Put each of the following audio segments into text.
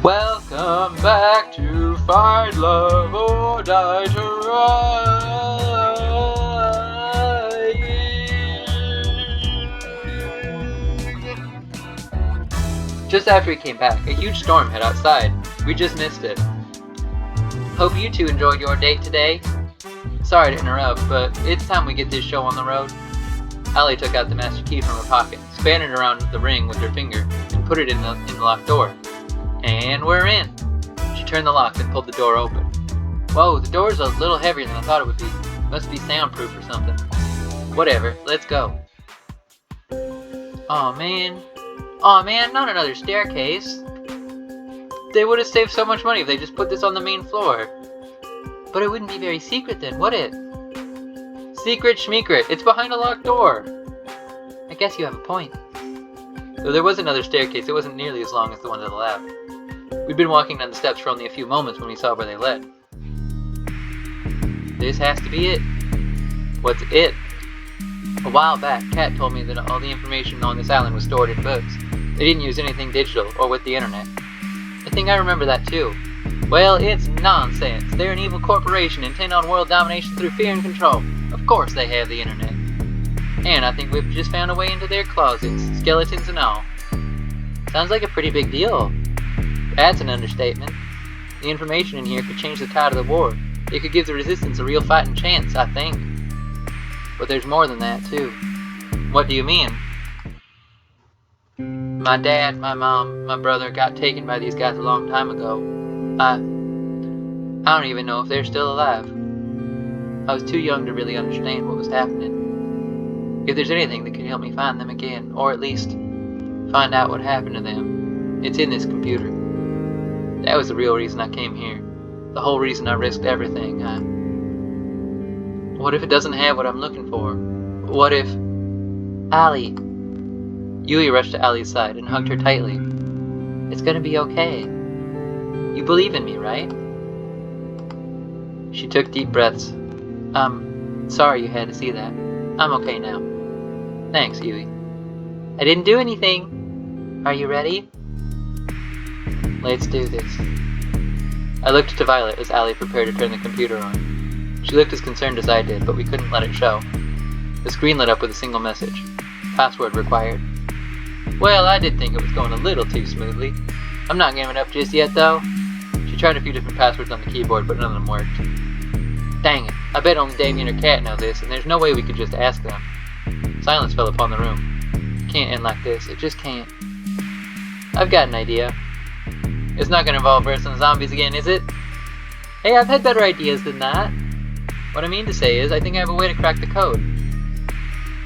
Welcome back to Find Love or Die Trying. Just after we came back, a huge storm hit outside. We just missed it. Hope you two enjoyed your date today. Sorry to interrupt, but it's time we get this show on the road. Allie took out the master key from her pocket, span it around the ring with her finger, and put it in the locked door. And we're in. She turned the lock and pulled the door open. Whoa, the door's a little heavier than I thought it would be. Must be soundproof or something. Whatever, let's go. Aw man, not another staircase. They would have saved so much money if they just put this on the main floor. But it wouldn't be very secret then, would it? Secret schmeekret, it's behind a locked door. I guess you have a point. Though there was another staircase, it wasn't nearly as long as the one to the left. We'd been walking down the steps for only a few moments when we saw where they led. This has to be it. What's it? A while back, Kat told me that all the information on this island was stored in books. They didn't use anything digital or with the internet. I think I remember that too. Well, it's nonsense. They're an evil corporation intent on world domination through fear and control. Of course they have the internet. And I think we've just found a way into their closets, skeletons and all. Sounds like a pretty big deal. That's an understatement. The information in here could change the tide of the war. It could give the resistance a real fighting chance, I think. But there's more than that, too. What do you mean? My dad, my mom, my brother got taken by these guys a long time ago. I don't even know if they're still alive. I was too young to really understand what was happening. If there's anything that can help me find them again, or at least find out what happened to them, it's in this computer. That was the real reason I came here. The whole reason I risked everything. What if it doesn't have what I'm looking for? What if... Allie. Yui rushed to Allie's side and hugged her tightly. It's gonna be okay. You believe in me, right? She took deep breaths. Sorry you had to see that. I'm okay now. Thanks, Yui. I didn't do anything. Are you ready? Let's do this. I looked to Violet as Allie prepared to turn the computer on. She looked as concerned as I did, but we couldn't let it show. The screen lit up with a single message. Password required. Well, I did think it was going a little too smoothly. I'm not giving up just yet, though. She tried a few different passwords on the keyboard, but none of them worked. Dang it, I bet only Damien or Kat know this, and there's no way we could just ask them. Silence fell upon the room. It can't end like this, it just can't. I've got an idea. It's not gonna involve wrestling zombies again, is it? Hey, I've had better ideas than that. What I mean to say is, I think I have a way to crack the code.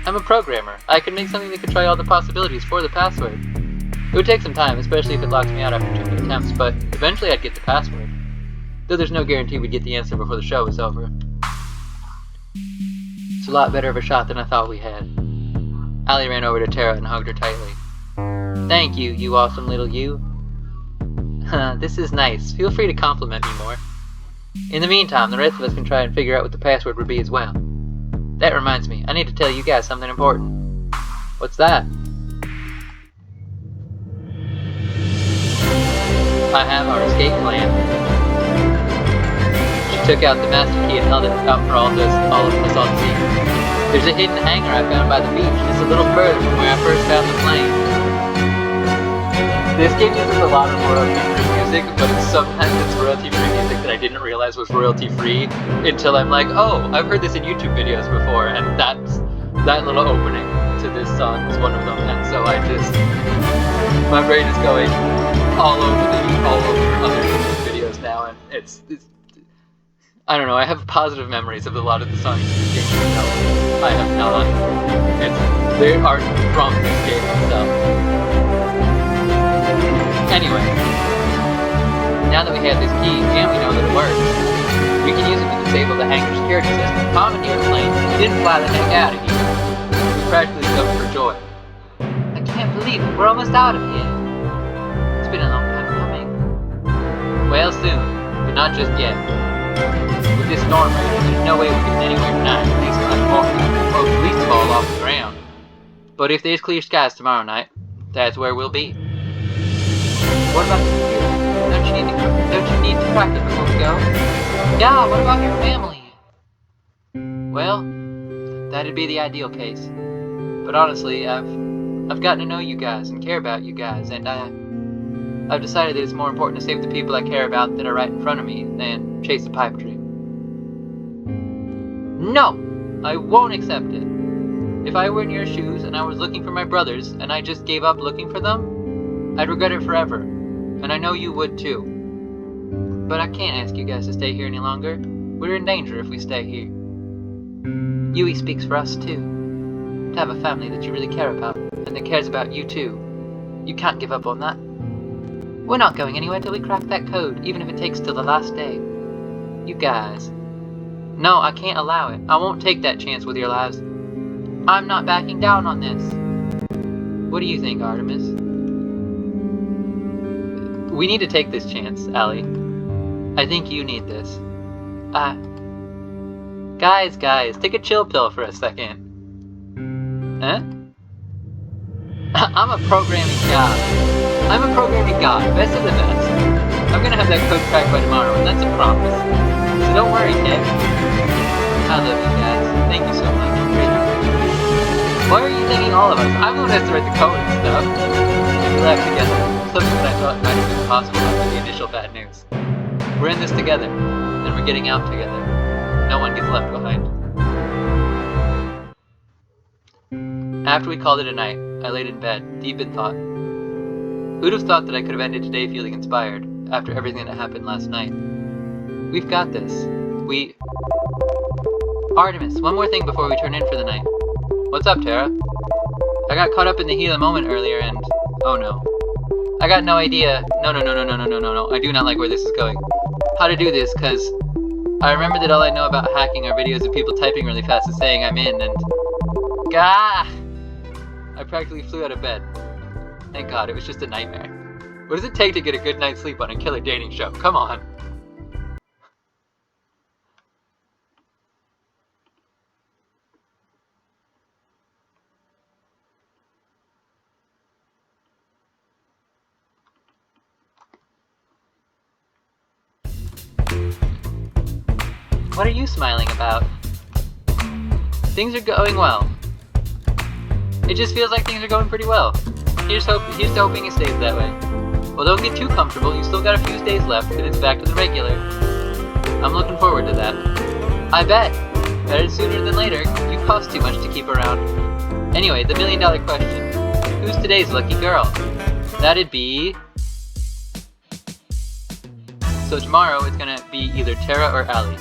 I'm a programmer. I can make something that could try all the possibilities for the password. It would take some time, especially if it locks me out after too many attempts, but eventually I'd get the password. Though there's no guarantee we'd get the answer before the show is over. It's a lot better of a shot than I thought we had. Allie ran over to Tara and hugged her tightly. Thank you, you awesome little you. This is nice. Feel free to compliment me more. In the meantime, the rest of us can try and figure out what the password would be as well. That reminds me, I need to tell you guys something important. What's that? I have our escape plan. She took out the master key and held it out for all of us all to see. There's a hidden hangar I found by the beach, just a little further from where I first found the plane. This game uses a lot of royalty-free music, but sometimes it's royalty-free music that I didn't realize was royalty-free until I'm like, oh, I've heard this in YouTube videos before, and that little opening to this song was one of them, and so my brain is going all over other YouTube videos now, and it's I don't know, I have positive memories of a lot of the songs in this game, no, I have not. They aren't from this game itself. Anyway, now that we have this key and we know that it works, we can use it to disable the hangar security system, commandeer a plane, and then fly the heck out of here. We practically jumped for joy. I can't believe it, we're almost out of here. It's been a long time coming. Well, soon, but not just yet. With this storm raging, there's no way we can get anywhere tonight, at least fall off the ground. But if there's clear skies tomorrow night, that's where we'll be. What about the computer? don't you need to crack it before we go? Yeah, what about your family? Well, that'd be the ideal case. But honestly, I've gotten to know you guys and care about you guys, and I've decided that it's more important to save the people I care about that are right in front of me than chase a pipe dream. No! I won't accept it. If I were in your shoes and I was looking for my brothers and I just gave up looking for them, I'd regret it forever. And I know you would too. But I can't ask you guys to stay here any longer. We're in danger if we stay here. Yui speaks for us too. To have a family that you really care about, and that cares about you too. You can't give up on that. We're not going anywhere till we crack that code, even if it takes till the last day. You guys. No, I can't allow it. I won't take that chance with your lives. I'm not backing down on this. What do you think, Artemis? We need to take this chance, Allie. I think you need this. Guys, take a chill pill for a second. Huh? I'm a programming god. Best of the best. I'm gonna have that code cracked by tomorrow, and that's a promise. So don't worry, kid. I love you guys. Thank you so much. Why are you thanking all of us? I'm the one who has to write the code and stuff. We laughed together. Something that I thought might have been possible after the initial bad news. We're in this together, and we're getting out together. No one gets left behind. After we called it a night, I laid in bed, deep in thought. Who'd have thought that I could have ended today feeling inspired, after everything that happened last night? We've got this. Artemis, one more thing before we turn in for the night. What's up, Tara? I got caught up in the heat of the moment earlier and... oh no. I got no idea... No, I do not like where this is going. How to do this, cause... I remember that all I know about hacking are videos of people typing really fast and saying I'm in, and... Gah! I practically flew out of bed. Thank God, it was just a nightmare. What does it take to get a good night's sleep on a killer dating show? Come on. What are you smiling about? Things are going well. It just feels like things are going pretty well. Here's hoping it stays that way. Well, don't get too comfortable. You still got a few days left, and it's back to the regular. I'm looking forward to that. I bet. Better sooner than later. You cost too much to keep around. Anyway, the $1,000,000 question. Who's today's lucky girl? That'd be... So tomorrow it's gonna be either Tara or Allie.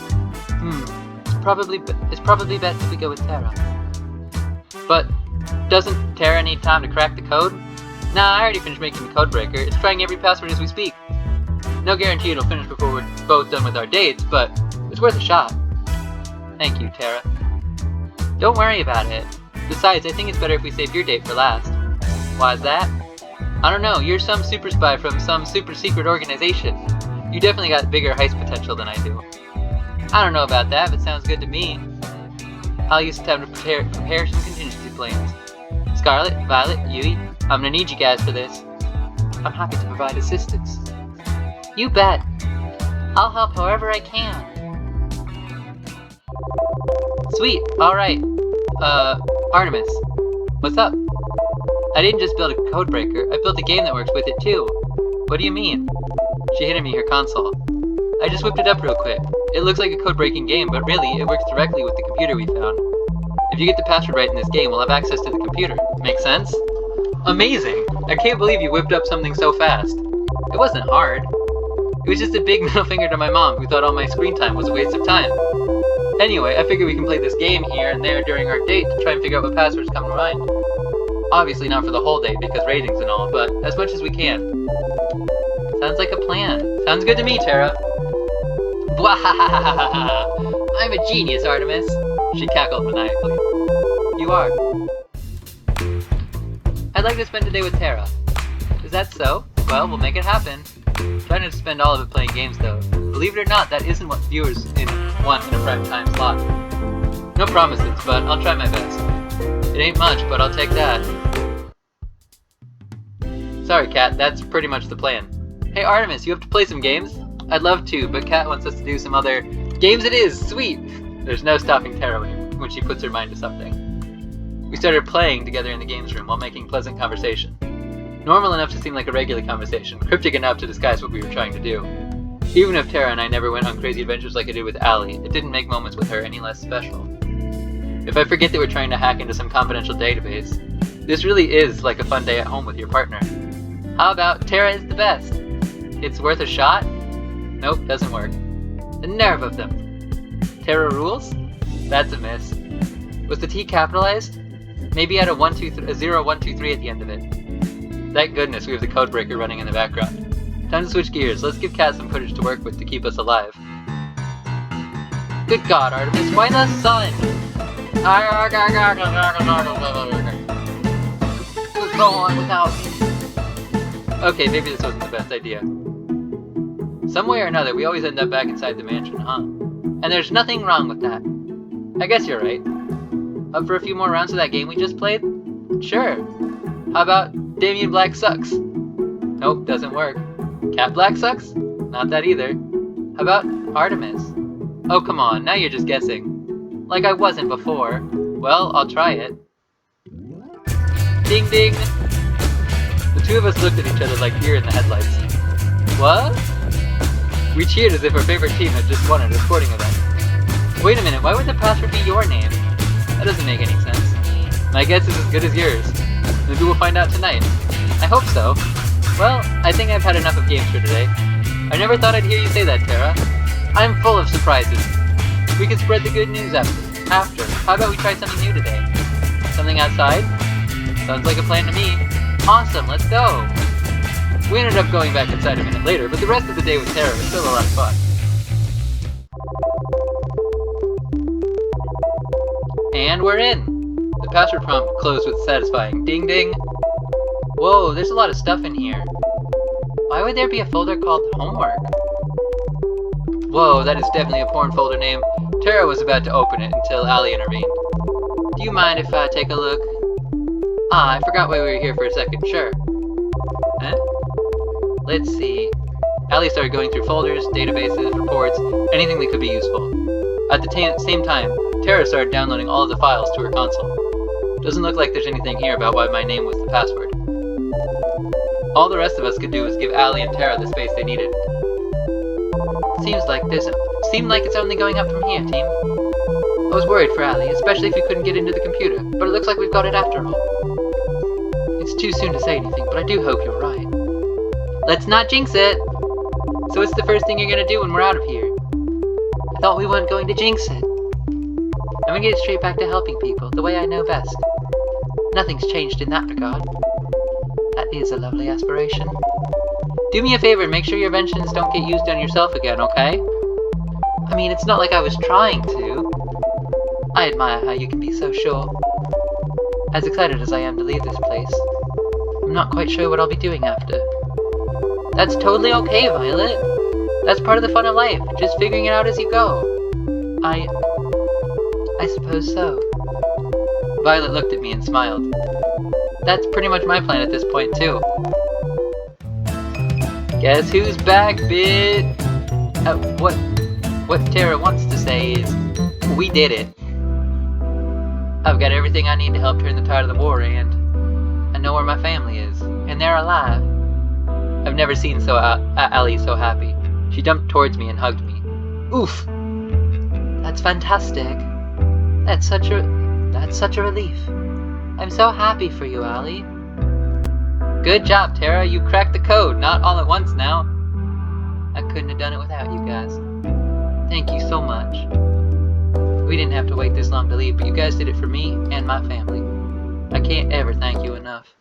It's probably best if we go with Tara. But doesn't Tara need time to crack the code? Nah, I already finished making the Codebreaker. It's trying every password as we speak. No guarantee it'll finish before we're both done with our dates, but it's worth a shot. Thank you, Tara. Don't worry about it. Besides, I think it's better if we save your date for last. Why's that? I don't know, you're some super spy from some super secret organization. You definitely got bigger heist potential than I do. I don't know about that, but sounds good to me. I'll use some time to prepare some contingency plans. Scarlet, Violet, Yui, I'm gonna need you guys for this. I'm happy to provide assistance. You bet. I'll help however I can. Sweet, alright. Artemis. What's up? I didn't just build a Codebreaker, I built a game that works with it too. What do you mean? She handed me her console. I just whipped it up real quick. It looks like a code-breaking game, but really, it works directly with the computer we found. If you get the password right in this game, we'll have access to the computer. Make sense? Amazing! I can't believe you whipped up something so fast. It wasn't hard. It was just a big middle finger to my mom, who thought all my screen time was a waste of time. Anyway, I figured we can play this game here and there during our date to try and figure out what passwords come to mind. Obviously not for the whole date because ratings and all, but as much as we can. Sounds like a plan. Sounds good to me, Tara. Bwahahahaha! I'm a genius, Artemis! She cackled maniacally. You are. I'd like to spend today with Tara. Is that so? Well, we'll make it happen. Try not to spend all of it playing games, though. Believe it or not, that isn't what viewers want in a prime time slot. No promises, but I'll try my best. It ain't much, but I'll take that. Sorry, Kat, that's pretty much the plan. Hey Artemis, you have to play some games? I'd love to, but Kat wants us to do some other games. It is! Sweet! There's no stopping Tara when she puts her mind to something. We started playing together in the games room while making pleasant conversation. Normal enough to seem like a regular conversation, cryptic enough to disguise what we were trying to do. Even if Tara and I never went on crazy adventures like I did with Allie, it didn't make moments with her any less special. If I forget that we're trying to hack into some confidential database, this really is like a fun day at home with your partner. How about Tara is the best? It's worth a shot? Nope, doesn't work. The nerve of them. Tara rules? That's a miss. Was the T capitalized? Maybe add a 0, 1, 2, 3 at the end of it. Thank goodness we have the Codebreaker running in the background. Time to switch gears. Let's give Kat some footage to work with to keep us alive. Good God, Artemis, why the sun? Just go on without me. Okay, maybe this wasn't the best idea. Some way or another, we always end up back inside the mansion, huh? And there's nothing wrong with that. I guess you're right. Up for a few more rounds of that game we just played? Sure. How about Damien Black Sucks? Nope, doesn't work. Cat Black Sucks? Not that either. How about Artemis? Oh, come on, now you're just guessing. Like I wasn't before. Well, I'll try it. Ding ding! The two of us looked at each other like deer in the headlights. What? We cheered as if our favorite team had just won at a sporting event. Wait a minute, why would the password be your name? That doesn't make any sense. My guess is as good as yours. Maybe we'll find out tonight. I hope so. Well, I think I've had enough of games for today. I never thought I'd hear you say that, Tara. I'm full of surprises. We could spread the good news after. How about we try something new today? Something outside? Sounds like a plan to me. Awesome, let's go! We ended up going back inside a minute later, but the rest of the day with Tara was still a lot of fun. And we're in! The password prompt closed with satisfying ding ding. Whoa, there's a lot of stuff in here. Why would there be a folder called Homework? Whoa, that is definitely a porn folder name. Tara was about to open it until Allie intervened. Do you mind if I take a look? Ah, I forgot why we were here for a second. Sure. Huh? Let's see. Allie started going through folders, databases, reports, anything that could be useful. At the same time, Tara started downloading all of the files to her console. Doesn't look like there's anything here about why my name was the password. All the rest of us could do was give Allie and Tara the space they needed. Seemed like it's only going up from here, team. I was worried for Allie, especially if you couldn't get into the computer, but it looks like we've got it after all. It's too soon to say anything, but I do hope you're right. Let's not jinx it! So what's the first thing you're gonna do when we're out of here? I thought we weren't going to jinx it. I'm gonna get straight back to helping people, the way I know best. Nothing's changed in that regard. That is a lovely aspiration. Do me a favor and make sure your inventions don't get used on yourself again, okay? I mean, it's not like I was trying to. I admire how you can be so sure. As excited as I am to leave this place, I'm not quite sure what I'll be doing after. That's totally okay, Violet. That's part of the fun of life, just figuring it out as you go. I suppose so. Violet looked at me and smiled. That's pretty much my plan at this point, too. Guess who's back, bit? What Tara wants to say is, we did it. I've got everything I need to help turn the tide of the war, and I know where my family is, and they're alive. I've never seen Allie so happy. She jumped towards me and hugged me. Oof! That's fantastic. That's such a relief. I'm so happy for you, Allie. Good job, Tara. You cracked the code, not all at once now. I couldn't have done it without you guys. Thank you so much. We didn't have to wait this long to leave, but you guys did it for me and my family. I can't ever thank you enough.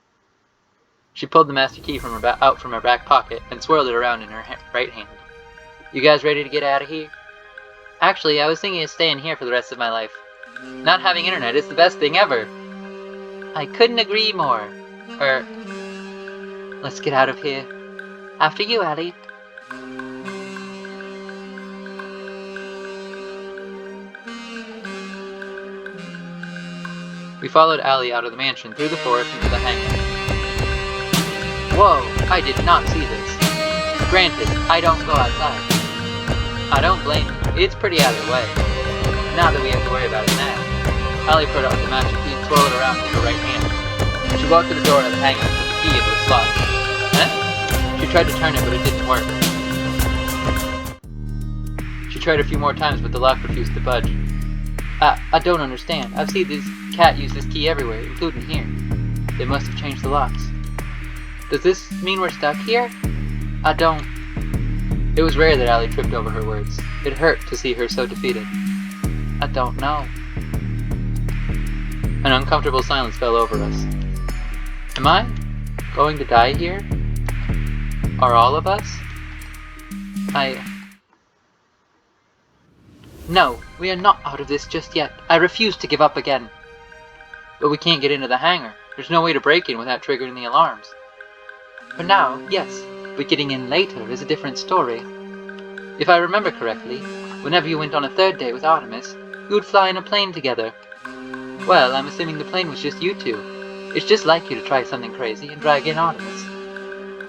She pulled the master key out from her back pocket and swirled it around in her right hand. You guys ready to get out of here? Actually, I was thinking of staying here for the rest of my life. Not having internet is the best thing ever. I couldn't agree more. Let's get out of here. After you, Allie. We followed Allie out of the mansion, through the forest, into the hangar. Whoa, I did not see this. Granted, I don't go outside. I don't blame you. It's pretty out of the way. Not that we have to worry about it now. Allie put out the magic key and twirled it around with her right hand. She walked to the door of the hangar and put the key into its slot. Huh? She tried to turn it, but it didn't work. She tried a few more times, but the lock refused to budge. I don't understand. I've seen this cat use this key everywhere, including here. They must have changed the locks. Does this mean we're stuck here? I don't... It was rare that Allie tripped over her words. It hurt to see her so defeated. I don't know. An uncomfortable silence fell over us. Am I going to die here? Are all of us? No, we are not out of this just yet. I refuse to give up again. But we can't get into the hangar. There's no way to break in without triggering the alarms. For now, yes, but getting in later is a different story. If I remember correctly, whenever you went on a third date with Artemis, you would fly in a plane together. Well, I'm assuming the plane was just you two. It's just like you to try something crazy and drag in Artemis.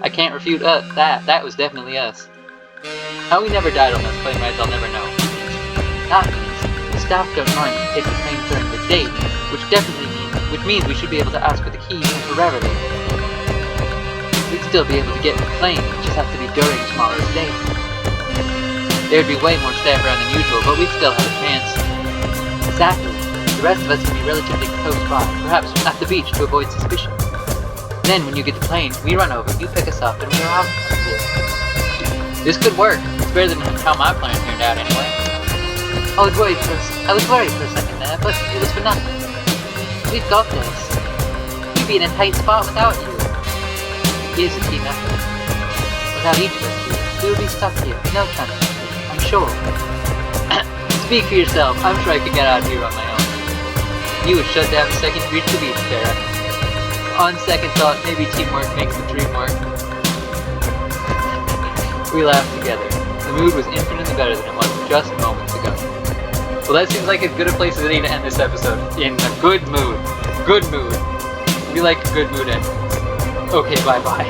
I can't refute that. That was definitely us. How we never died on those plane rides, I'll never know. That means the staff don't mind to take the plane during the date, which means we should be able to ask for the key temporarily. We'd still be able to get in the plane, it just has to be during tomorrow's date. There'd be way more staff around than usual, but we'd still have a chance. Exactly. The rest of us can be relatively close by, perhaps at the beach to avoid suspicion. Then when you get the plane, we run over, you pick us up, and we're out of here. This could work. It's better than how my plan turned out anyway. I was worried for a second there, but it was for nothing. We've got this. We'd be in a tight spot without you. Here's a team effort. Without each of us here, we would be stuck here, no chance of escape, I'm sure. Speak for yourself, I'm sure I could get out of here on my own. You would shut down the second you reach the beach, Tara. On second thought, maybe teamwork makes the dream work. We laughed together. The mood was infinitely better than it was just moments ago. Well, that seems like as good a place as any to end this episode. In a good mood. Good mood. We like a good mood ending. Okay, bye-bye.